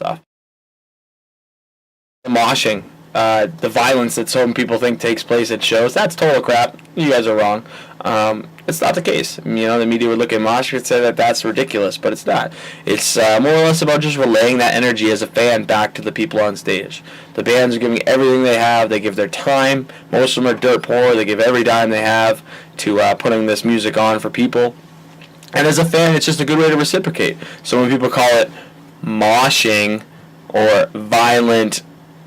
stuff. The moshing, the violence that some people think takes place at shows, that's total crap. You guys are wrong. It's not the case. The media would look at mosh and say that that's ridiculous, but it's not. It's more or less about just relaying that energy as a fan back to the people on stage. The bands are giving everything they have. They give their time. Most of them are dirt poor. They give every dime they have to putting this music on for people. And as a fan, it's just a good way to reciprocate. So when people call it moshing or violent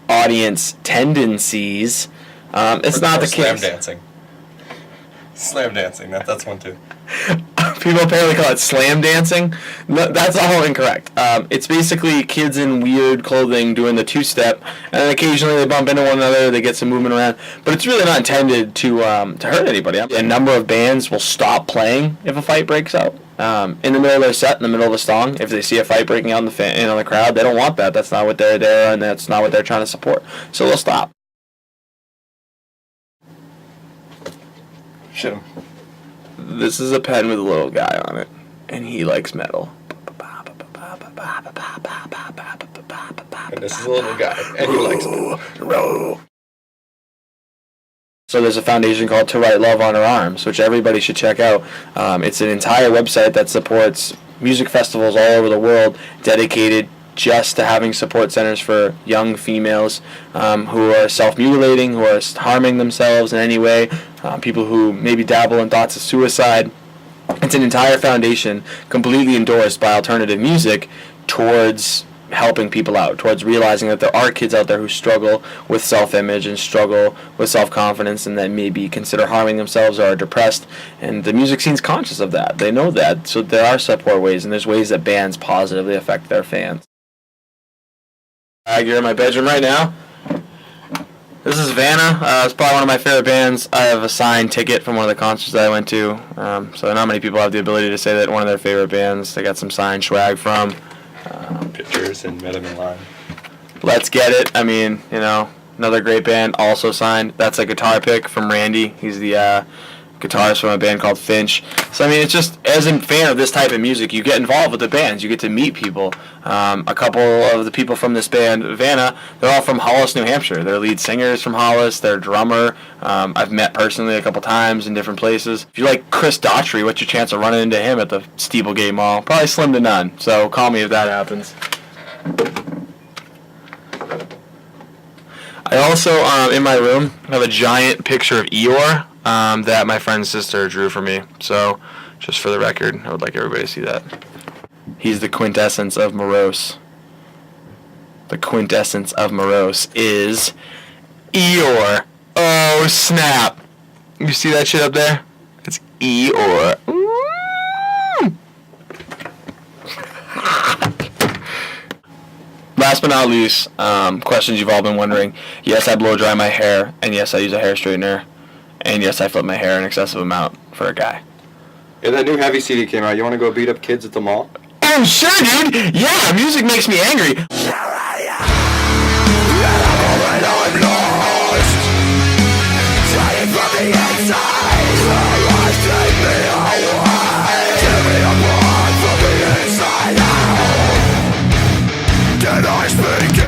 audience tendencies, it's not the case. Slam dancing, that's one too. People apparently call it slam dancing. No, that's all incorrect. It's basically kids in weird clothing doing the two-step, and occasionally they bump into one another, they get some movement around, but it's really not intended to hurt anybody. A number of bands will stop playing if a fight breaks out. In the middle of their set, in the middle of a song, if they see a fight breaking out in the crowd, they don't want that. That's not what they're there, and that's not what they're trying to support. So they'll stop. Shit him. This is a pen with a little guy on it, and he likes metal. And this is a little guy, and he likes metal. So there's a foundation called To Write Love on Her Arms, which everybody should check out. It's an entire website that supports music festivals all over the world, dedicated just to having support centers for young females who are self-mutilating, who are harming themselves in any way, people who maybe dabble in thoughts of suicide. It's an entire foundation completely endorsed by alternative music towards helping people out, towards realizing that there are kids out there who struggle with self-image and struggle with self-confidence and that maybe consider harming themselves or are depressed, and the music scene's conscious of that. They know that, so there are support ways, and there's ways that bands positively affect their fans. You're in my bedroom right now. This is Vanna. It's probably one of my favorite bands. I have a signed ticket from one of the concerts that I went to, so not many people have the ability to say that one of their favorite bands they got some signed swag from. Pictures and met him in line. Let's Get It. Another great band, also signed. That's a guitar pick from Randy. He's the guitarist from a band called Finch. So, it's just, as a fan of this type of music, you get involved with the bands. You get to meet people. A couple of the people from this band, Vanna, they're all from Hollis, New Hampshire. Their lead singer is from Hollis. Their drummer, I've met personally a couple times in different places. If you like Chris Daughtry, what's your chance of running into him at the Steeplegate Mall? Probably slim to none. So call me if that happens. I also, in my room, have a giant picture of Eeyore that my friend's sister drew for me. So, just for the record, I would like everybody to see that. He's the quintessence of morose. The quintessence of morose is Eeyore. Oh, snap. You see that shit up there? It's Eeyore. Last but not least, questions you've all been wondering. Yes, I blow dry my hair, and yes, I use a hair straightener, and yes, I flip my hair an excessive amount for a guy. Yeah, that new Heavy CD came out. You want to go beat up kids at the mall? Oh, sure, dude! Yeah, music makes me angry.